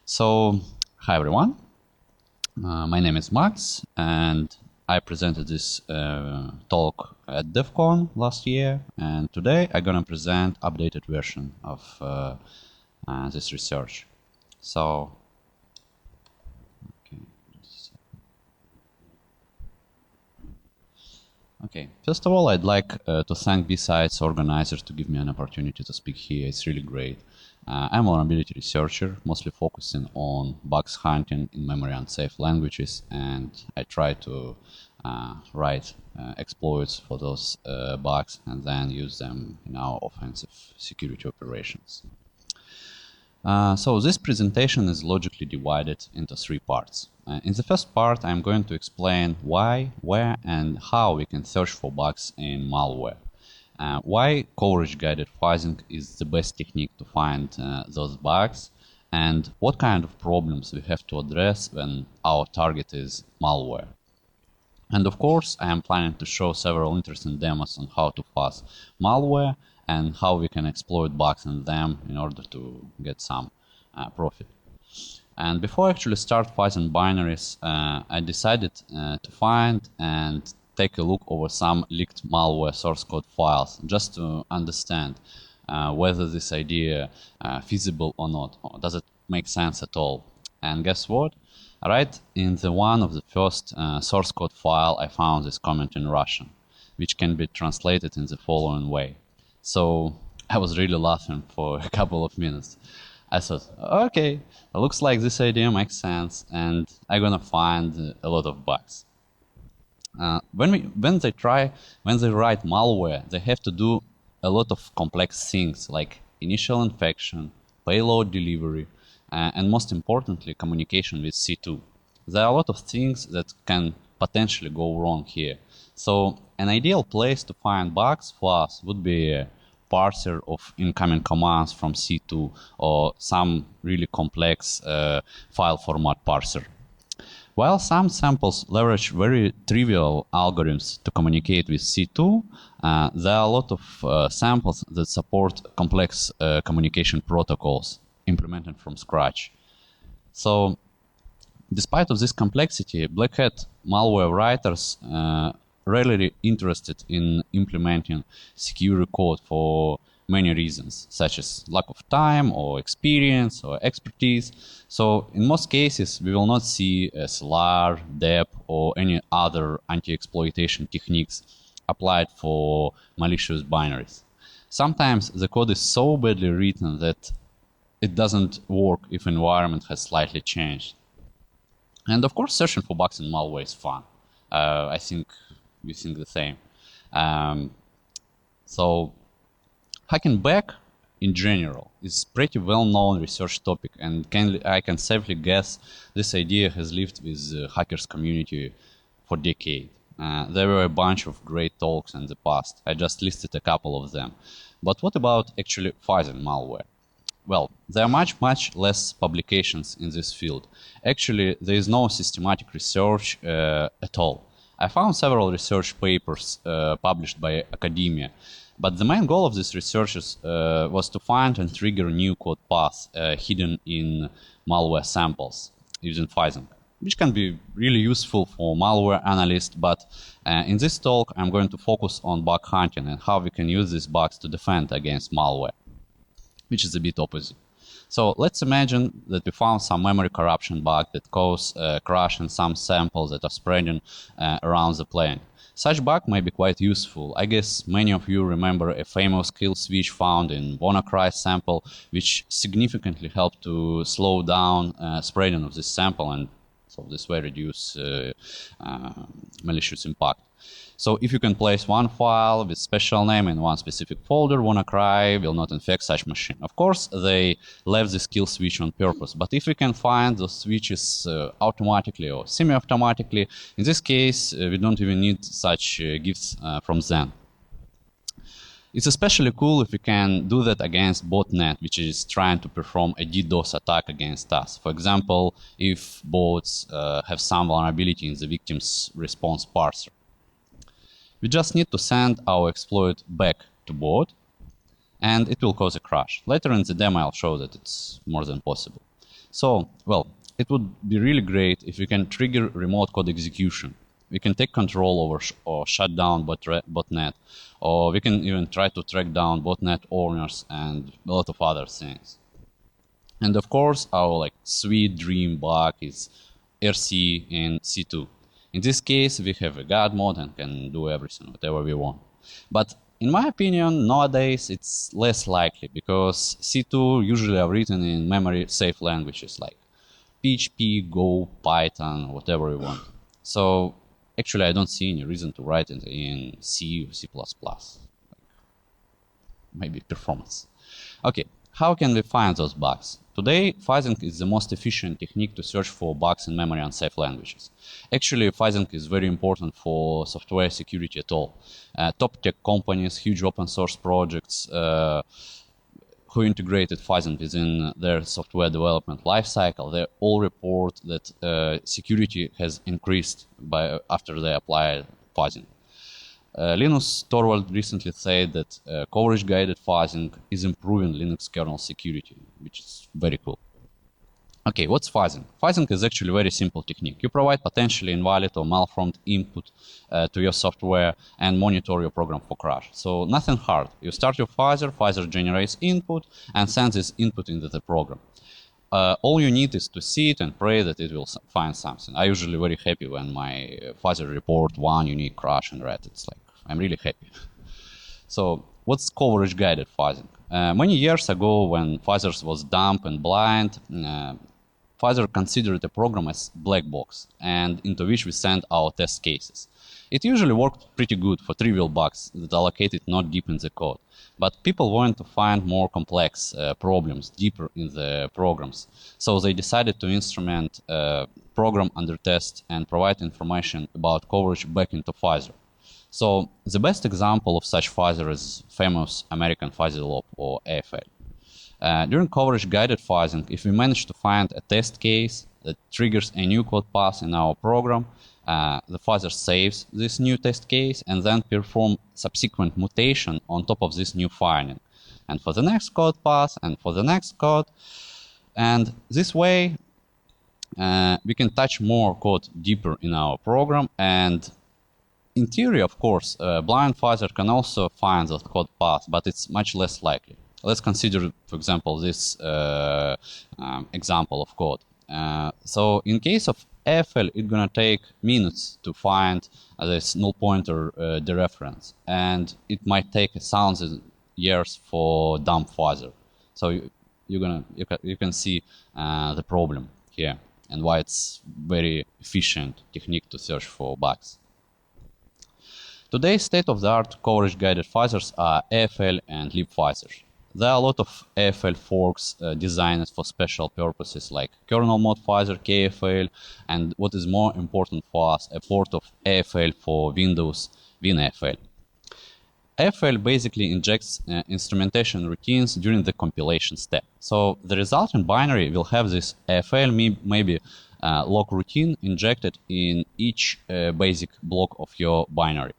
So, hi everyone. My name is Max, and I presented this talk at DEF CON last year, and today I'm gonna present updated version of this research. So, okay. First of all, I'd like to thank BSides organizers to give me an opportunity to speak here. It's really great. I'm a vulnerability researcher, mostly focusing on bugs hunting in memory unsafe languages, and I try to write exploits for those bugs and then use them in our offensive security operations. So this presentation is logically divided into three parts. In the first part, I'm going to explain why, where, and how we can search for bugs in malware. Why coverage-guided fuzzing is the best technique to find those bugs, and what kind of problems we have to address when our target is malware. And of course, I am planning to show several interesting demos on how to fuzz malware and how we can exploit bugs in them in order to get some profit. And before I actually start fuzzing binaries, I decided to find and take a look over some leaked malware source code files just to understand whether this idea feasible or not, or does it make sense at all. And guess what? Right in the one of the first source code file, I found this comment in Russian, which can be translated in the following way. So I was really laughing for a couple of minutes. I thought, okay, looks like this idea makes sense, and I'm gonna find a lot of bugs. When they write malware, they have to do a lot of complex things like initial infection, payload delivery, and most importantly, communication with C2. There are a lot of things that can potentially go wrong here. So an ideal place to find bugs for us would be a parser of incoming commands from C2 or some really complex file format parser. While some samples leverage very trivial algorithms to communicate with C2, there are a lot of samples that support complex communication protocols implemented from scratch. So, despite of this complexity, Black Hat malware writers rarely interested in implementing secure code for many reasons, such as lack of time or experience or expertise. So in most cases, we will not see SLR, DEP, or any other anti-exploitation techniques applied for malicious binaries. Sometimes the code is so badly written that it doesn't work if environment has slightly changed. And of course, searching for bugs in malware is fun. I think we think the same. So hacking back in general is pretty well-known research topic, and I can safely guess this idea has lived with the hackers community for decades. There were a bunch of great talks in the past. I just listed a couple of them. But what about actually fuzzing malware? Well, there are much less publications in this field. Actually, there is no systematic research at all. I found several research papers published by academia, but the main goal of these researchers was to find and trigger new code paths hidden in malware samples using fuzzing, which can be really useful for malware analysts. But in this talk, I'm going to focus on bug hunting and how we can use these bugs to defend against malware, which is a bit opposite. So let's imagine that we found some memory corruption bug that causes crash in some samples that are spreading around the plane. Such bug may be quite useful. I guess many of you remember a famous kill switch found in WannaCry sample, which significantly helped to slow down spreading of this sample and so this way reduce malicious impact. So if you can place one file with special name in one specific folder, WannaCry will not infect such machine. Of course, they left this kill switch on purpose, but if we can find those switches automatically or semi-automatically, in this case, we don't even need such gifts from them. It's especially cool if we can do that against botnet, which is trying to perform a DDoS attack against us. For example, if bots have some vulnerability in the victim's response parser. We just need to send our exploit back to bot, and it will cause a crash. Later in the demo, I'll show that it's more than possible. So, well, it would be really great if we can trigger remote code execution. We can take control over or shut down botnet, or we can even try to track down botnet owners and a lot of other things. And of course, our sweet dream bug is RC in C2. In this case, we have a God mode and can do everything, whatever we want. But in my opinion, nowadays it's less likely because C2 usually are written in memory-safe languages like PHP, Go, Python, whatever we want. So actually, I don't see any reason to write it in C or C++. Maybe performance. Okay, how can we find those bugs? Today, fuzzing is the most efficient technique to search for bugs in memory unsafe languages. Actually, fuzzing is very important for software security at all. Top tech companies, huge open source projects who integrated fuzzing within their software development lifecycle, they all report that security has increased after they applied fuzzing. Linus Torvald recently said that coverage-guided fuzzing is improving Linux kernel security, which is very cool. Okay, what's fuzzing? Fuzzing is actually a very simple technique. You provide potentially invalid or malformed input to your software and monitor your program for crash. So nothing hard. You start your fuzzer generates input and sends this input into the program. All you need is to see it and pray that it will find something. I'm usually very happy when my fuzzer report one unique crash and red. It's like, I'm really happy. So what's coverage guided fuzzing? Many years ago when fuzzers was dumb and blind, fuzzer considered a program as black box and into which we send our test cases. It usually worked pretty good for trivial bugs that are located not deep in the code. But people wanted to find more complex problems deeper in the programs. So they decided to instrument program under test and provide information about coverage back into fuzzer. So the best example of such fuzzer is famous American fuzzy loop or AFL. During coverage-guided fuzzing, if we manage to find a test case that triggers a new code path in our program, the fuzzer saves this new test case and then perform subsequent mutation on top of this new finding. And for the next code path and for the next code. And this way, we can touch more code deeper in our program. And in theory, of course, blind fuzzer can also find that code path, but it's much less likely. Let's consider, for example, this example of code. So in case of AFL, it's gonna take minutes to find this null pointer dereference, and it might take 1,000 years for dumb fuzzer. So you can see the problem here and why it's very efficient technique to search for bugs. Today's state-of-the-art coverage-guided fuzzers are AFL and libfuzzers. There are a lot of AFL forks designed for special purposes like kernel mode fuzzer, KFL, and what is more important for us, a port of AFL for Windows, BinAFL. AFL basically injects instrumentation routines during the compilation step. So the resulting binary will have this AFL maybe log routine injected in each basic block of your binary.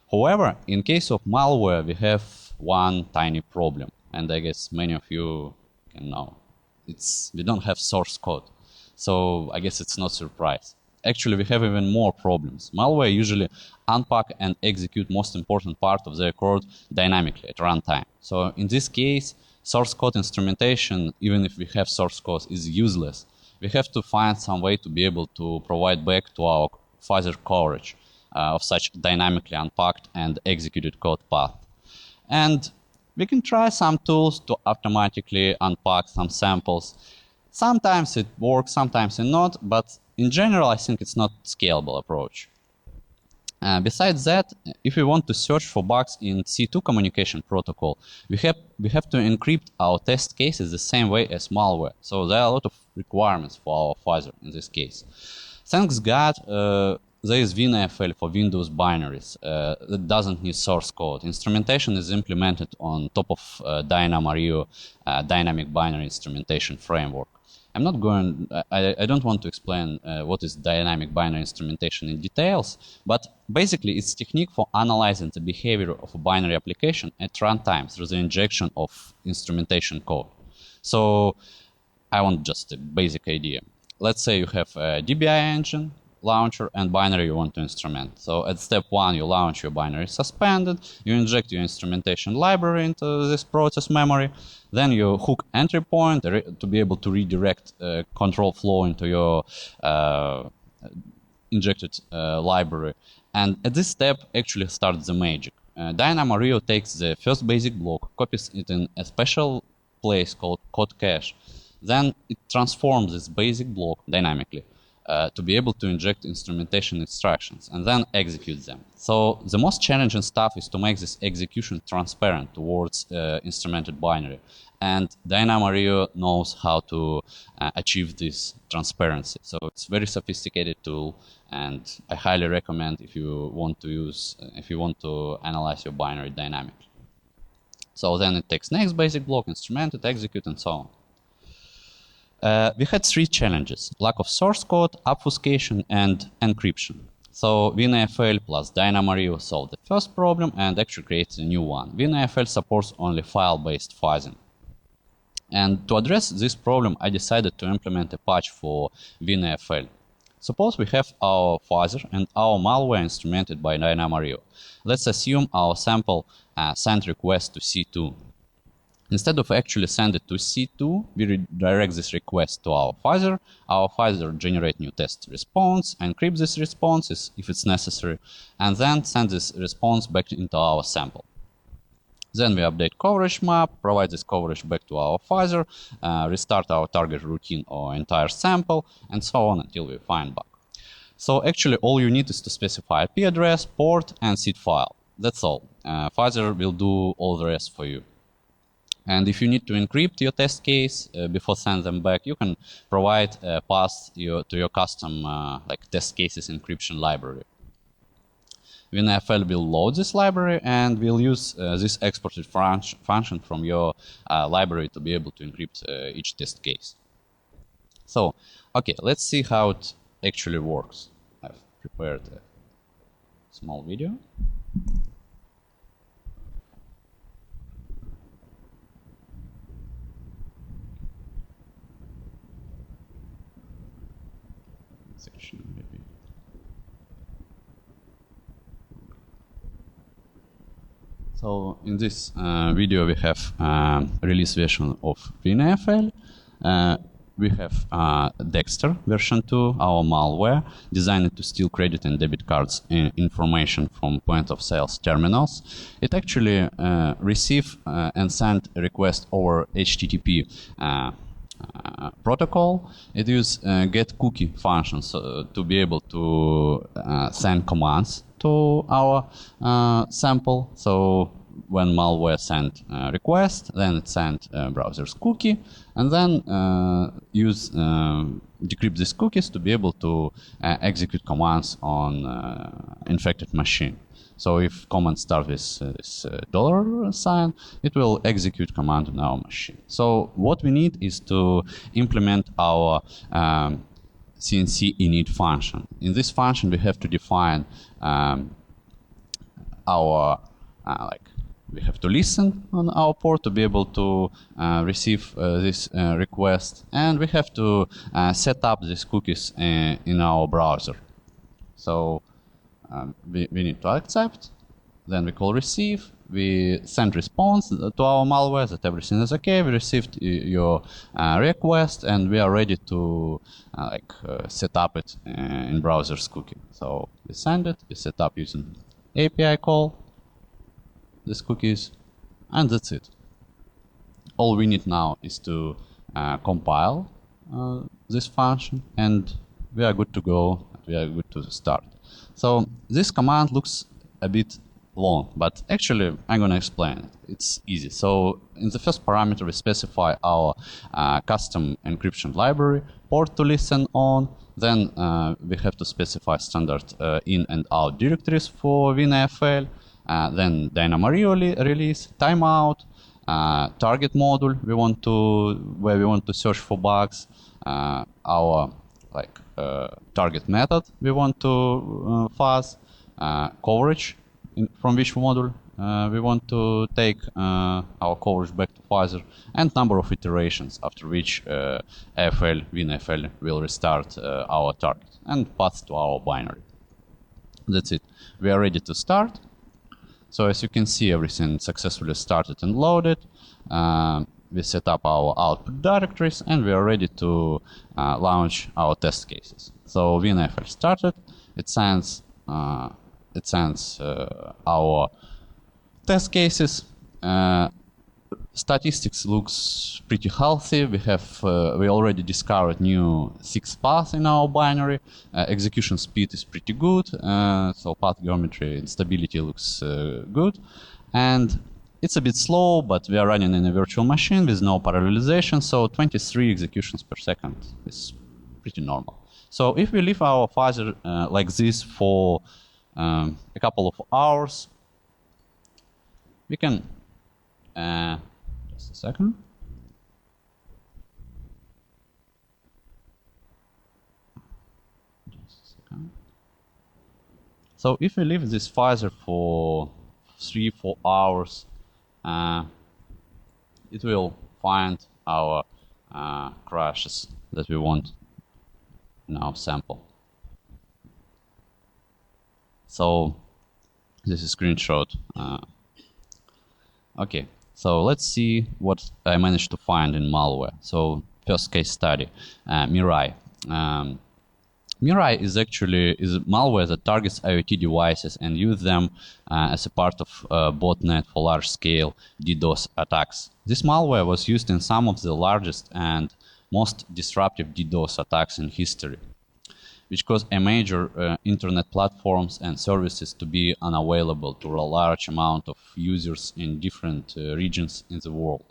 However, in case of malware, we have one tiny problem. And I guess many of you can know. We don't have source code. So I guess it's not a surprise. Actually, we have even more problems. Malware usually unpack and execute most important part of their code dynamically at runtime. So in this case, source code instrumentation, even if we have source code, is useless. We have to find some way to be able to provide back to our fuzzer coverage of such dynamically unpacked and executed code path. And we can try some tools to automatically unpack some samples. Sometimes it works, sometimes it not, but in general, I think it's not a scalable approach. Besides that, if we want to search for bugs in C2 communication protocol, we have to encrypt our test cases the same way as malware. So there are a lot of requirements for our fuzzer in this case. Thanks God, there is BinAFL for Windows binaries that doesn't need source code. Instrumentation is implemented on top of DynaMario dynamic binary instrumentation framework. I don't want to explain what is dynamic binary instrumentation in details, but basically it's a technique for analyzing the behavior of a binary application at runtime through the injection of instrumentation code. So I want just a basic idea. Let's say you have a DBI engine, launcher, and binary you want to instrument. So at step 1, you launch your binary suspended, you inject your instrumentation library into this process memory, then you hook entry point to be able to redirect control flow into your injected library. And at this step actually starts the magic. Dynamo Rio takes the first basic block, copies it in a special place called code cache. Then it transforms this basic block dynamically to be able to inject instrumentation instructions and then execute them. So the most challenging stuff is to make this execution transparent towards instrumented binary. And Dynamo Rio knows how to achieve this transparency. So it's a very sophisticated tool, and I highly recommend if you want to analyze your binary dynamically. So then it takes next basic block, instrument it, execute, and so on. We had 3 challenges: lack of source code, obfuscation, and encryption. So BinAFL plus Dynamo Rio solved the first problem and actually created a new one. BinAFL supports only file-based fuzzing. And to address this problem, I decided to implement a patch for BinAFL. Suppose we have our fuzzer and our malware instrumented by Dynamo Rio. Let's assume our sample sent request to C2. Instead of actually send it to C2, we redirect this request to our fuzzer. Our fuzzer generates new test response, encrypt this response if it's necessary, and then send this response back into our sample. Then we update coverage map, provide this coverage back to our fuzzer, restart our target routine or entire sample, and so on until we find bug. So actually all you need is to specify IP address, port, and seed file. That's all. Fuzzer will do all the rest for you. And if you need to encrypt your test case before sending them back, you can provide a path to your custom like test cases encryption library. BinAFL will load this library and will use this exported function from your library to be able to encrypt each test case. So, okay, let's see how it actually works. I've prepared a small video. Maybe. So in this video we have release version of BinAFL. We have Dexter version 2, our malware, designed to steal credit and debit cards information from point of sales terminals. It actually receive and send a request over HTTP protocol. It uses get cookie functions to be able to send commands to our sample. So when malware send request, then it send browser's cookie, and then decrypt these cookies to be able to execute commands on infected machine. So if command start with this dollar sign, it will execute command on our machine. So what we need is to implement our C&C init function. In this function, we have to define we have to listen on our port to be able to receive this request, and we have to set up these cookies in our browser. So we need to accept, then we call receive, we send response to our malware that everything is okay, we received your request, and we are ready to set up it in browser's cookie. So we send it, we set up using API call, these cookies, and that's it. All we need now is to compile this function, and we are good to go, we are good to start. So this command looks a bit long, but actually I'm going to explain it. It's easy. So in the first parameter we specify our custom encryption library, port to listen on, then we have to specify standard in and out directories for BinAFL, then Dynamo Rio release, timeout, target module where we want to search for bugs, our target method we want to fuzz, coverage from which module we want to take our coverage back to Pfizer, and number of iterations, after which AFL, BinAFL will restart our target and path to our binary. That's it. We are ready to start. So as you can see, everything successfully started and loaded. We set up our output directories, and we are ready to launch our test cases. So BinAFL started. It sends our test cases. Statistics looks pretty healthy. We already discovered new 6 paths in our binary. Execution speed is pretty good, so path geometry and stability looks good. And it's a bit slow, but we are running in a virtual machine with no parallelization, so 23 executions per second is pretty normal. So if we leave our Pfizer like this for a couple of hours, we can just a second. So if we leave this Pfizer for 3-4 hours, it will find our crashes that we want in our sample. So this is a screenshot. Okay, so let's see what I managed to find in malware. So first case study, Mirai. Mirai is actually malware that targets IoT devices and use them as a part of botnet for large-scale DDoS attacks. This malware was used in some of the largest and most disruptive DDoS attacks in history, which caused a major internet platforms and services to be unavailable to a large amount of users in different regions in the world.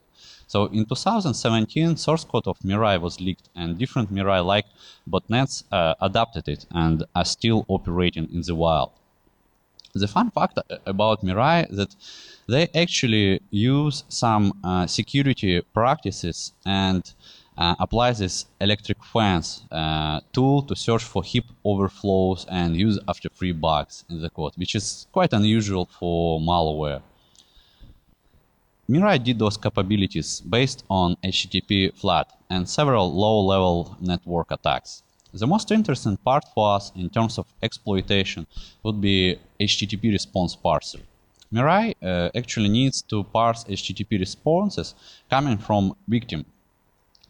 So in 2017, source code of Mirai was leaked, and different Mirai-like botnets adapted it and are still operating in the wild. The fun fact about Mirai is that they actually use some security practices and apply this electric fence tool to search for heap overflows and use after-free bugs in the code, which is quite unusual for malware. Mirai DDoS capabilities based on HTTP flat and several low-level network attacks. The most interesting part for us in terms of exploitation would be HTTP response parser. Mirai actually needs to parse HTTP responses coming from victim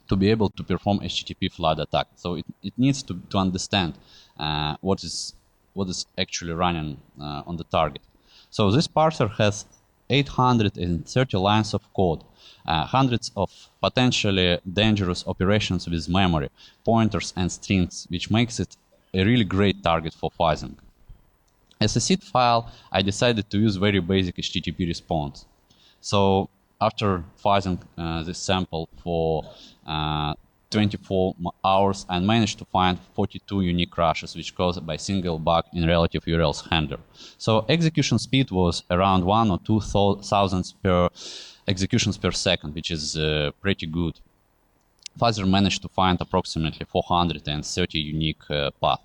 to be able to perform HTTP flood attack. So it needs to understand what is actually running on the target. So this parser has 830 lines of code, hundreds of potentially dangerous operations with memory, pointers and strings, which makes it a really great target for fuzzing. As a seed file, I decided to use very basic HTTP response. So after fuzzing this sample for 24 hours, I managed to find 42 unique crashes, which caused by single bug in relative URLs handler. So execution speed was around 1 or 2 thousandths per executions per second, which is pretty good. Fuzzer managed to find approximately 430 unique paths.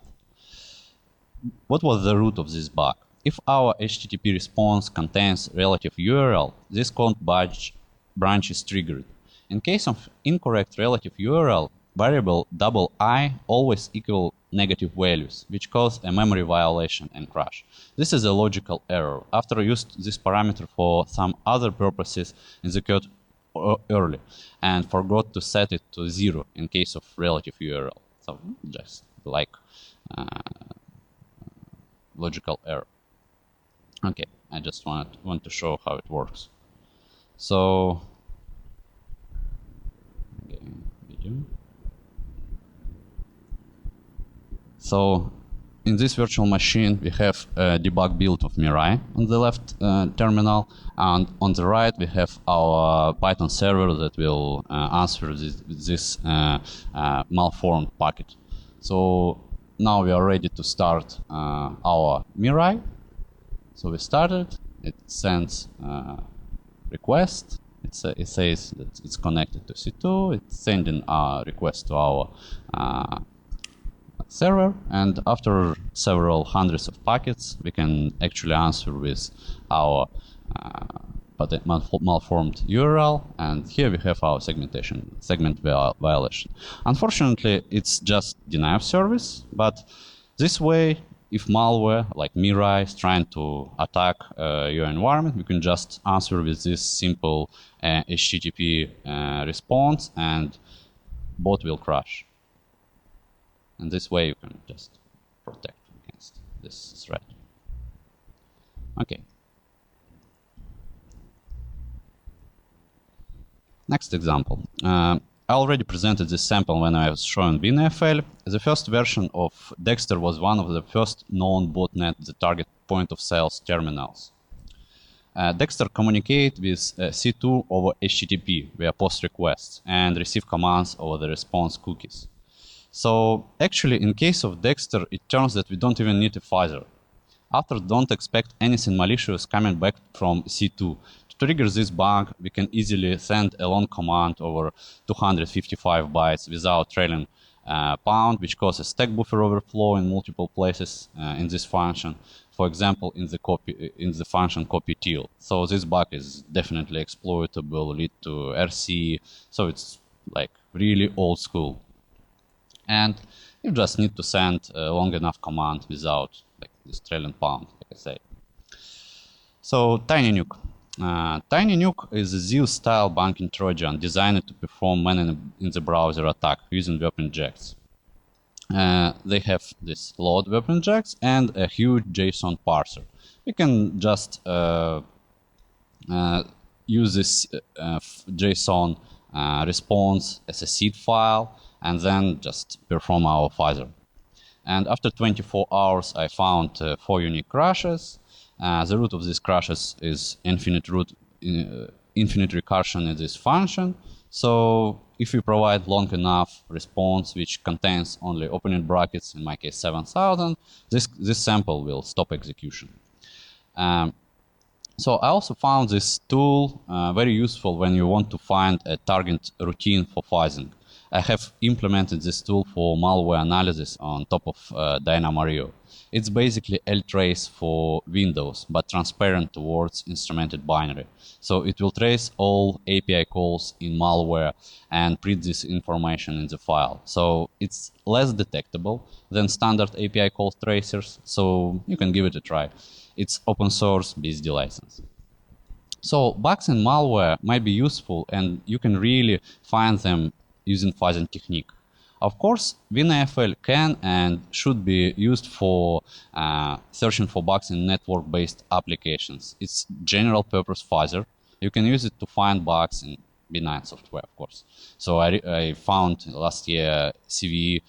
What was the root of this bug? If our HTTP response contains relative URL, this code branch is triggered. In case of incorrect relative URL, variable $i always equal negative values, which cause a memory violation and crash. This is a logical error. After I used this parameter for some other purposes in the code early and forgot to set it to 0 in case of relative URL. So just like logical error. Okay, I just want to show how it works. So So in this virtual machine, we have a debug build of Mirai on the left terminal, and on the right, we have our Python server that will answer this malformed packet. So now we are ready to start our Mirai. So we started, it sends request. It says that it's connected to C2, it's sending a request to our server, and after several hundreds of packets, we can actually answer with our but a malformed URL, and here we have our segment violation. Unfortunately, it's just deny of service, but this way, if malware like Mirai is trying to attack your environment, you can just answer with this simple HTTP response, and bot will crash. And this way, you can just protect against this threat. Okay. Next example. I already presented this sample when I was showing BinAFL. The first version of Dexter was one of the first known botnet that target point of sales terminals. Dexter communicate with C2 over HTTP via post requests and receive commands over the response cookies. So actually, in case of Dexter, it turns that we don't even need a fuzzer. Authors don't expect anything malicious coming back from C2. To trigger this bug, we can easily send a long command over 255 bytes without trailing pound, which causes stack buffer overflow in multiple places in this function. For example, in the function copy till. So this bug is definitely exploitable, lead to RC. So it's like really old school. And you just need to send a long enough command without like this trailing pound, like I say. So Tiny Nuke. Tiny Nuke is a Zeus-style banking Trojan designed to perform man-in-the-browser attack using web injects. They have this load web injects and a huge JSON parser. We can just use this JSON response as a seed file and then just perform our fuzzer. And after 24 hours, I found 4 unique crashes. The root of these crashes is infinite recursion in this function. So if we provide long enough response which contains only opening brackets, in my case 7,000, this sample will stop execution. So I also found this tool very useful when you want to find a target routine for fuzzing. I have implemented this tool for malware analysis on top of DynaMario. It's basically ltrace for Windows, but transparent towards instrumented binary. So it will trace all API calls in malware and print this information in the file. So it's less detectable than standard API call tracers, so you can give it a try. It's open source BSD license. So bugs in malware might be useful, and you can really find them using fuzzing technique. Of course, BinAFL can and should be used for searching for bugs in network-based applications. It's general-purpose fuzzer. You can use it to find bugs in benign software, of course. So I found last year CVE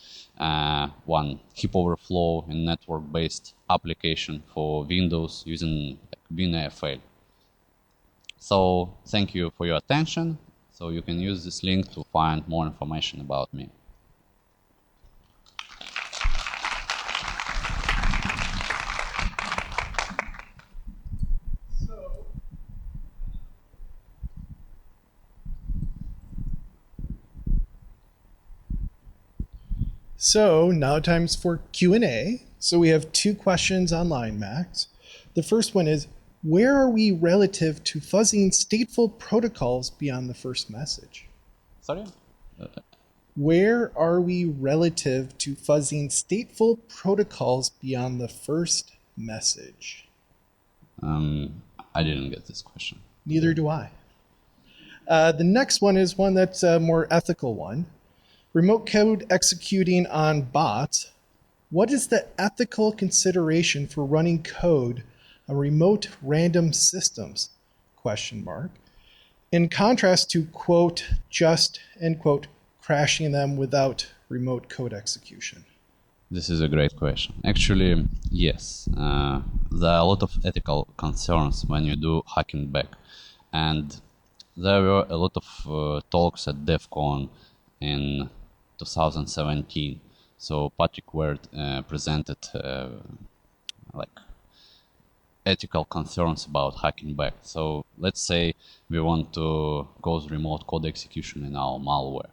one heap overflow in network-based application for Windows using BinAFL. So thank you for your attention. So you can use this link to find more information about me. So now time's for Q&A. So we have 2 questions online, Max. The first one is, where are we relative to fuzzing stateful protocols beyond the first message? Sorry? Where are we relative to fuzzing stateful protocols beyond the first message? I didn't get this question. Neither do I. The next one is one that's a more ethical one. Remote code executing on bots. What is the ethical consideration for running code on remote random systems? Question mark. In contrast to, quote, just, end quote, crashing them without remote code execution. This is a great question. Actually, yes. There are a lot of ethical concerns when you do hacking back. And there were a lot of talks at DEF CON in 2017. So Patrick Ward presented like ethical concerns about hacking back. So let's say we want to cause remote code execution in our malware.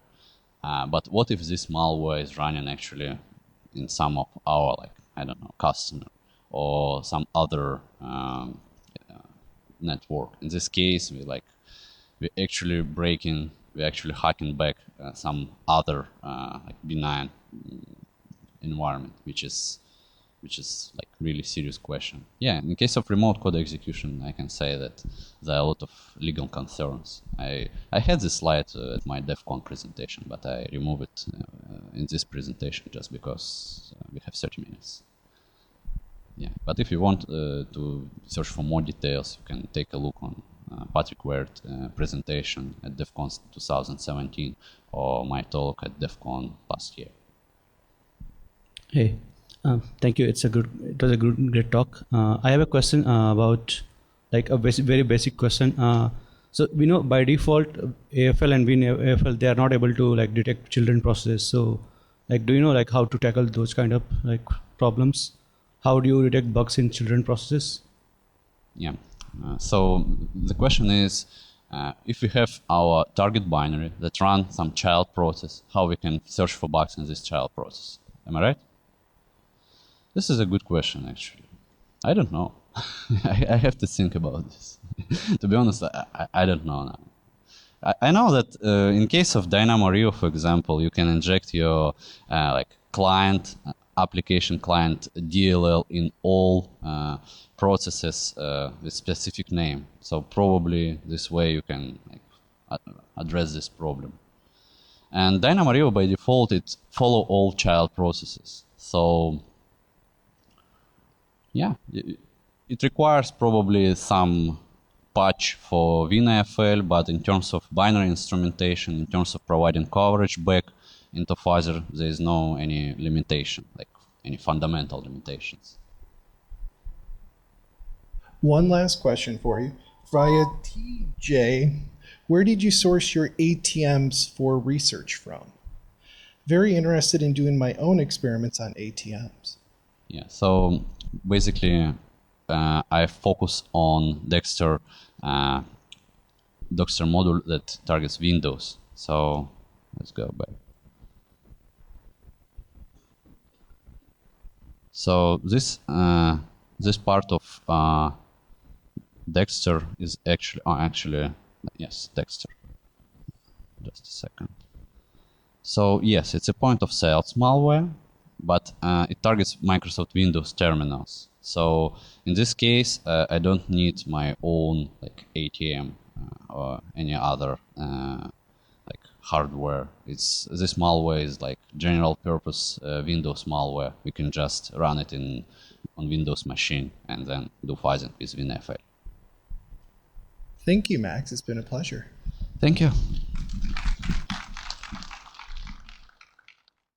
But what if this malware is running actually in some of our, like, I don't know, customer or some other network. In this case, we're actually hacking back some other like benign environment, which is like really serious question. Yeah, in case of remote code execution, I can say that there are a lot of legal concerns. I had this slide at my DEF CON presentation, but I removed it in this presentation just because we have 30 minutes. Yeah, but if you want to search for more details, you can take a look on Patrick Ward presentation at DEF CON 2017 or my talk at DEF CON last year. Hey, thank you. It was a great talk. I have a question about like a very basic question. So we know by default AFL and BinAFL, they are not able to like detect children processes. So like, do you know like how to tackle those kind of like problems? How do you detect bugs in children processes? Yeah. So the question is, if we have our target binary that runs some child process, how we can search for bugs in this child process? Am I right? This is a good question, actually. I don't know. I have to think about this. To be honest, I don't know now. I know that in case of DynamoRio, for example, you can inject your like client application client DLL in all processes with specific name. So probably this way you can like, address this problem. And DynamoRio by default it follow all child processes. So yeah, it requires probably some patch for BinAFL, but in terms of binary instrumentation, in terms of providing coverage back into fuzzer, there is no any limitation, like any fundamental limitations. One last question for you. Via TJ, where did you source your ATMs for research from? Very interested in doing my own experiments on ATMs. Yeah, so basically I focus on Dexter module that targets Windows. So let's go back. So this part of Dexter is actually yes, Dexter. Just a second. So yes, it's a point of sales malware, but it targets Microsoft Windows terminals. So in this case, I don't need my own like ATM or any other like hardware. This malware is like general purpose Windows malware. We can just run it on Windows machine and then do fuzzing with BinAFL. Thank you, Max. It's been a pleasure. Thank you.